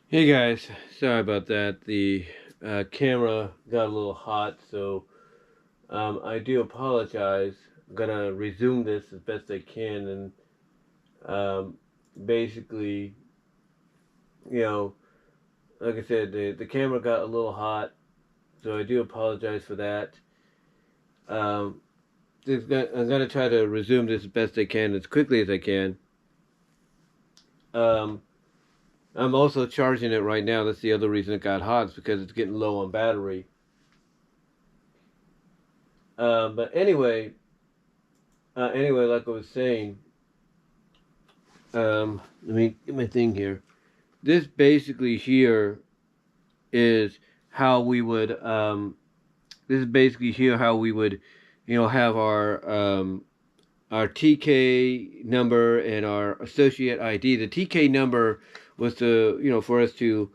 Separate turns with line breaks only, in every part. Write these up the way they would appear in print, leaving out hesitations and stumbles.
Hey guys, sorry about that. The camera got a little hot, so I do apologize. I'm gonna resume this as best I can, and basically, you know, like I said, the camera got a little hot, so I do apologize for that. Um, I'm gonna try to resume this as best I can, as quickly as I can. Um, I'm also charging it right now. That's the other reason it got hot, is because it's getting low on battery. But anyway, like I was saying, let me get my thing here. This basically here is how we would. This is basically here how we would, have our TK number and our associate ID. The TK number was to, for us to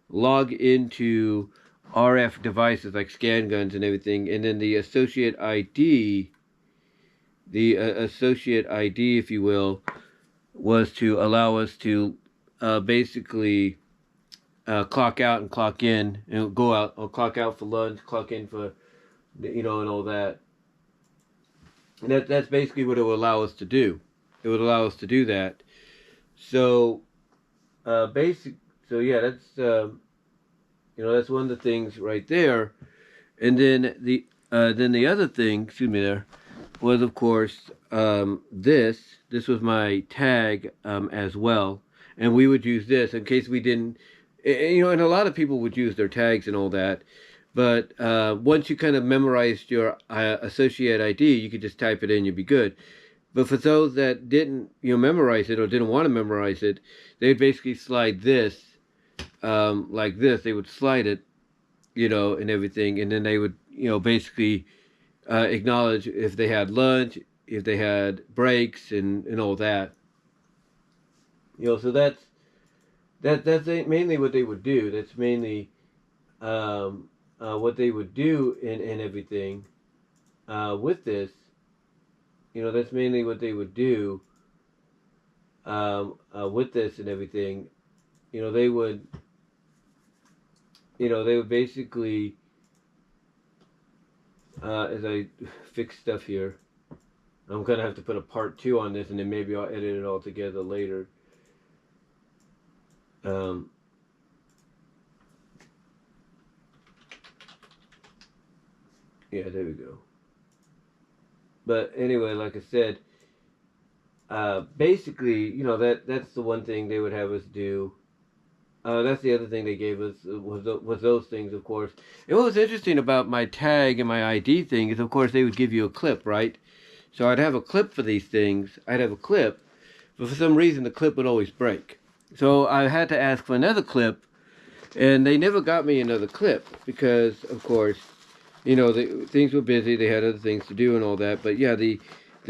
log into RF devices like scan guns and everything, and then the associate ID, if you will, was to allow us to basically clock out and clock in, and go out or clock out for lunch, clock in for, and all that. And that's basically what it would allow us to do. It would allow us to do that. So basic. So yeah, that's one of the things right there. And then the other thing, excuse me, there was of course this was my tag as well, and we would use this in case we didn't, and a lot of people would use their tags and all that, but once you kind of memorized your associate ID, you could just type it in, you'd be good. But for those that didn't, memorize it or didn't want to memorize it, they'd basically slide this like this. They would slide it, and everything, and then they would, basically acknowledge if they had lunch, if they had breaks, and all that. So that's mainly what they would do. That's mainly what they would do in everything with this. That's mainly what they would do with this and everything. You know, they would. They would basically, as I fix stuff here, I'm gonna have to put a part 2 on this, and then maybe I'll edit it all together later. Um, yeah, there we go. But anyway, like I said, basically, that's the one thing they would have us do. That's the other thing they gave us was those things, of course. And what was interesting about my tag and my ID thing is, of course, they would give you a clip, right? So I'd have a clip for these things. I'd have a clip, but for some reason the clip would always break. So I had to ask for another clip, and they never got me another clip because, of course, things were busy. They had other things to do and all that. But yeah, the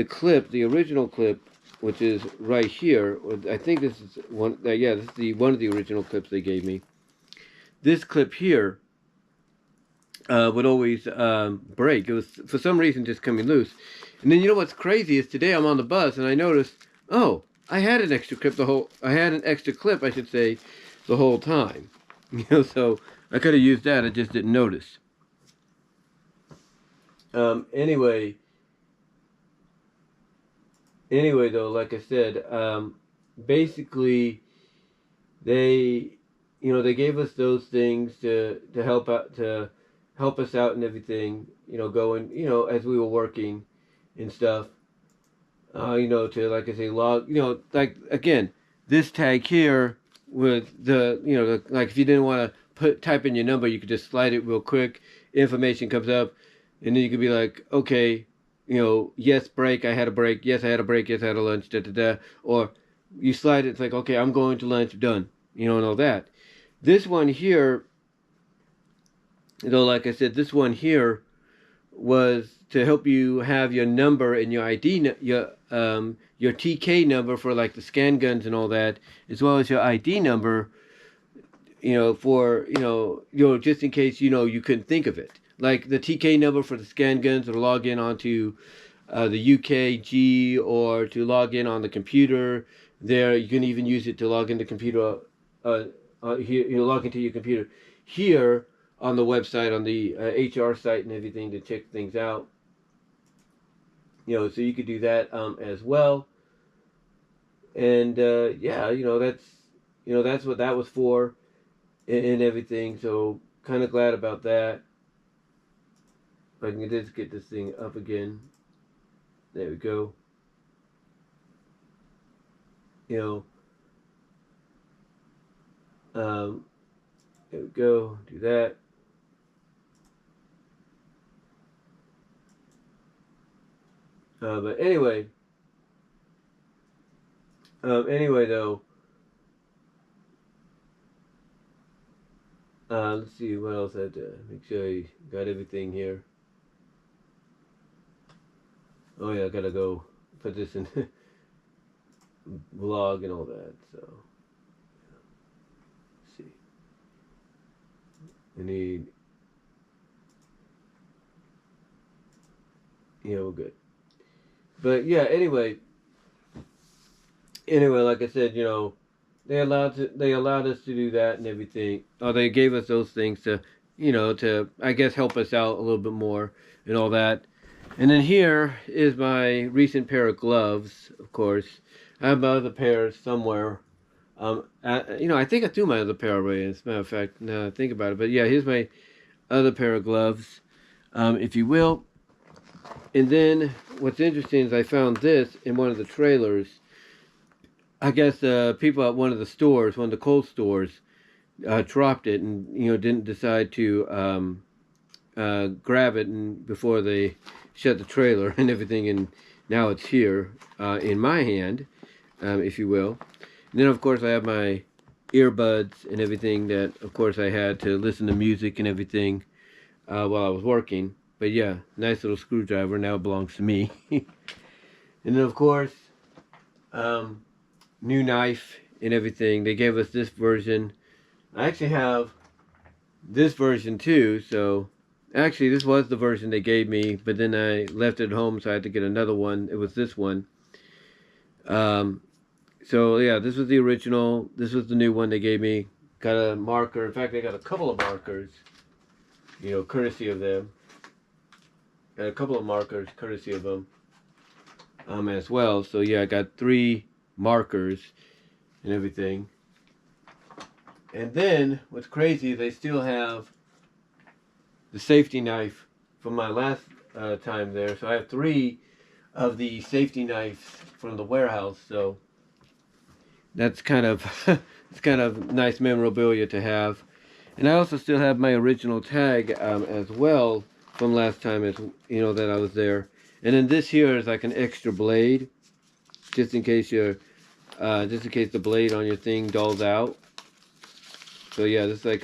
clip, the original clip, which is right here. I think this is one. Yeah, this is one of the original clips they gave me. This clip here would always break. It was for some reason just coming loose. And then what's crazy is today I'm on the bus and I noticed, oh, I had an extra clip I should say, the whole time. So I could have used that. I just didn't notice. Anyway, though, like I said, basically they, they gave us those things to help out, to help us out and everything, going, as we were working and stuff, to, like I say, log, like, again, this tag here with like if you didn't want to type in your number, you could just slide it real quick. Information comes up, and then you could be like, okay, yes, break, I had a break. Yes, I had a break. Yes, I had a lunch, da da da. Or you slide it, it's like, okay, I'm going to lunch, done. And all that. This one here, like I said, this one here was to help you have your number and your ID, your TK number for like the scan guns and all that, as well as your ID number, for just in case you couldn't think of it. Like the TK number for the scan guns, to log in onto the UKG, or to log in on the computer. There, you can even use it to log in the computer here, log into your computer here on the website, on the HR site and everything to check things out. So you could do that as well. And yeah, that's what that was for, and everything. So kind of glad about that. If I can just get this thing up again. There we go. There we go. Do that. But anyway, though, let's see what else I have to make sure I got everything here. Oh yeah, I gotta go put this in vlog and all that. So let's see, I need. Yeah, we're good. But yeah, anyway, like I said, they allowed us to do that and everything. Or they gave us those things to, to I guess help us out a little bit more and all that. And then here is my recent pair of gloves. Of course, I have my other pair somewhere. I think I threw my other pair away. As a matter of fact, now I think about it. But yeah, here's my other pair of gloves, if you will. And then what's interesting is I found this in one of the trailers. I guess people at one of the stores, one of the cold stores, dropped it and didn't decide to grab it and before they shut the trailer and everything. And now it's here in my hand, if you will. And then of course I have my earbuds and everything that of course I had to listen to music and everything while I was working. But yeah, nice little screwdriver. Now it belongs to me. And then of course, new knife and everything. They gave us this version. I actually have this version too. So actually this was the version they gave me, but then I left it at home, so I had to get another one. It was this one. So yeah, this was the original. This was the new one they gave me. Got a marker. In fact, they got a couple of markers, courtesy of them. Got a couple of markers courtesy of them as well. So yeah, I got 3 markers and everything. And then what's crazy is they still have the safety knife from my last time there. So I have 3 of the safety knives from the warehouse. So that's kind of it's kind of nice memorabilia to have. And I also still have my original tag as well from last time, as that I was there. And then this here is like an extra blade, just in case the blade on your thing dulls out. So yeah, this is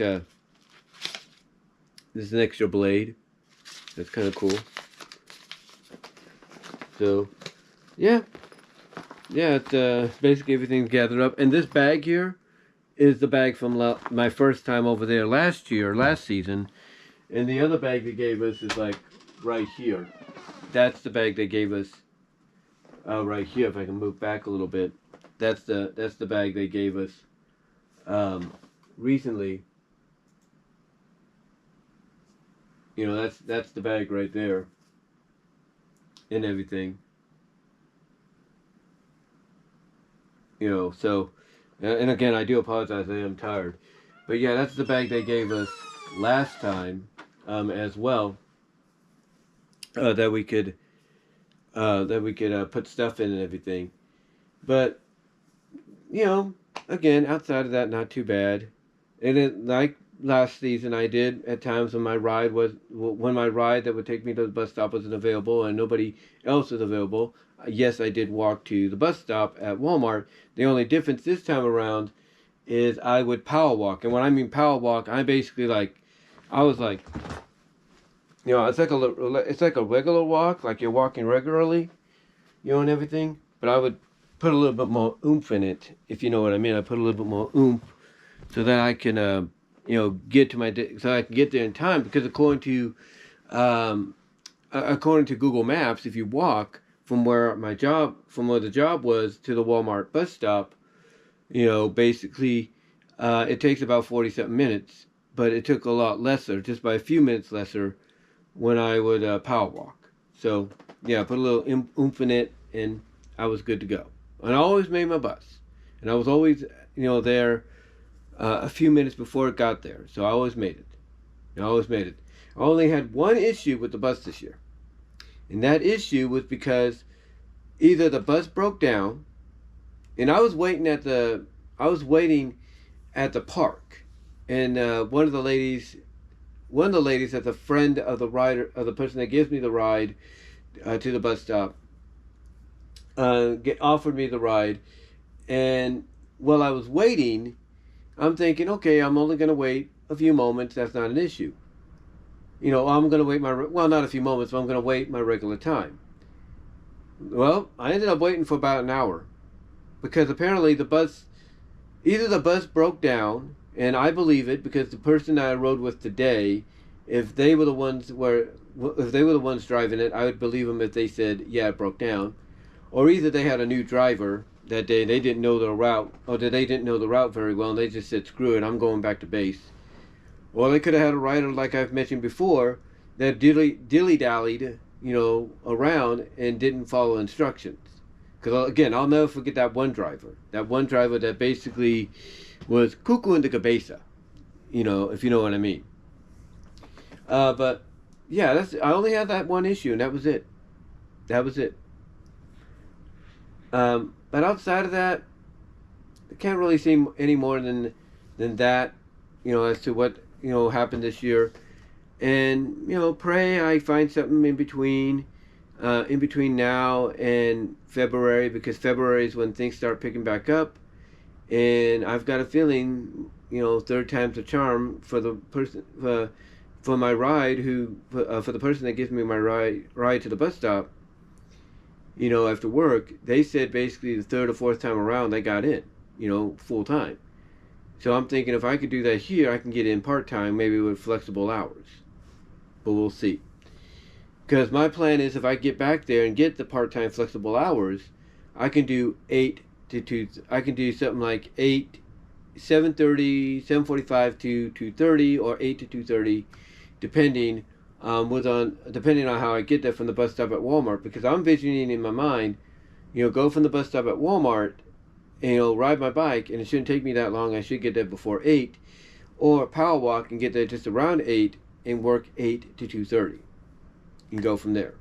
an extra blade. That's kind of cool. So yeah, it's basically everything's gathered up. And this bag here is the bag from my first time over there last season. And the other bag they gave us is like right here. That's the bag they gave us right here. If I can move back a little bit, that's the bag they gave us recently. That's the bag right there and everything. So, and again, I do apologize. I am tired, but yeah, that's the bag they gave us last time as well. That we could put stuff in and everything. But again, outside of that, not too bad. And it, like last season, I did at times when my ride that would take me to the bus stop wasn't available and nobody else was available. Yes, I did walk to the bus stop at Walmart. The only difference this time around is I would power walk. And when I mean power walk, I basically I was like, it's like a regular walk, like you're walking regularly, and everything. But I would put a little bit more oomph in it, if you know what I mean. I put a little bit more oomph so that I can, get to so I can get there in time. Because according to Google Maps, if you walk from where the job was to the Walmart bus stop, basically, it takes about 40-something minutes, but it took a lot lesser, just by a few minutes lesser, when I would power walk. So, yeah, put a little oomph in it, and I was good to go. And I always made my bus. And I was always, there a few minutes before it got there. So I always made it. I always made it. I only had one issue with the bus this year. And that issue was because either the bus broke down, and I was waiting at the park, and one of the ladies that's a friend of the person that gives me the ride to the bus stop, offered me the ride. And while I was waiting, I'm thinking, okay, I'm only going to wait a few moments. That's not an issue. I'm going to wait not a few moments, but I'm going to wait my regular time. Well, I ended up waiting for about an hour, because apparently either the bus broke down, and I believe it because the person that I rode with today, if they were the ones driving it, I would believe them if they said, yeah, it broke down. Or either they had a new driver that day, they didn't know the route, or they didn't know the route very well, and they just said, screw it, I'm going back to base. Or they could have had a rider, like I've mentioned before, that dilly-dallied, around and didn't follow instructions. Because, again, I'll never forget that one driver. That one driver that basically was cuckoo in the cabeza, if you know what I mean. But, yeah, I only had that one issue, and that was it. That was it. But outside of that, I can't really say any more than that, as to what, happened this year. And, pray I find something in between now and February, because February is when things start picking back up. And I've got a feeling, third time's a charm for the person, for my ride, for the person that gives me my ride to the bus stop, after work. They said basically the third or fourth time around they got in, full time. So I'm thinking if I could do that here, I can get in part-time, maybe with flexible hours. But we'll see. Because my plan is if I get back there and get the part-time flexible hours, I can do 8 to 2. I can do something like 7:45 to 2:30, or 8 to 2:30, depending on how I get there from the bus stop at Walmart. Because I'm visioning in my mind, go from the bus stop at Walmart, and ride my bike, and it shouldn't take me that long. I should get there before 8, or power walk and get there just around 8 and work 8 to 2:30 and go from there.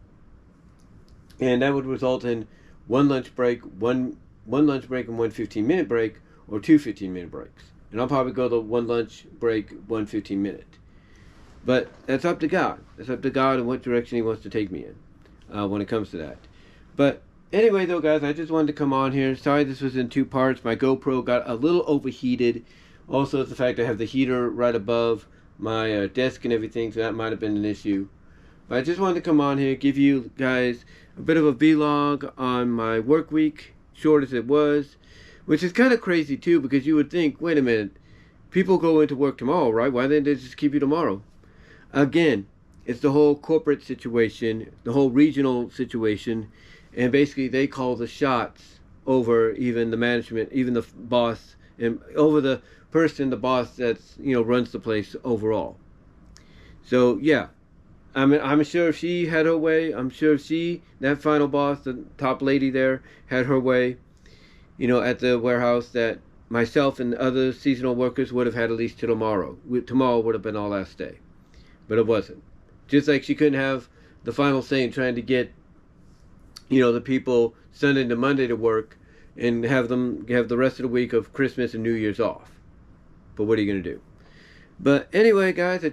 And that would result in one lunch break and one 15-minute break, or 2 15-minute breaks. And I'll probably go to one lunch break, 1 15-minute. But that's up to God. That's up to God and what direction He wants to take me in when it comes to that. But anyway, though, guys, I just wanted to come on here. Sorry this was in 2 parts. My GoPro got a little overheated. Also, it's the fact I have the heater right above my desk and everything, so that might have been an issue. But I just wanted to come on here, give you guys a bit of a vlog on my work week, short as it was, which is kind of crazy, too, because you would think, wait a minute, people go into work tomorrow, right? Why didn't they just keep you tomorrow? Again, it's the whole corporate situation, the whole regional situation, and basically they call the shots over even the management, even the boss, and over the boss that's, runs the place overall. So, yeah, I'm sure if she had her way, I'm sure if that final boss, the top lady there, had her way, at the warehouse, that myself and other seasonal workers would have had at least till tomorrow. Tomorrow would have been our last day. But it wasn't. Just like she couldn't have the final say in trying to get, the people Sunday to Monday to work, and have the rest of the week of Christmas and New Year's off. But what are you going to do? But anyway, guys,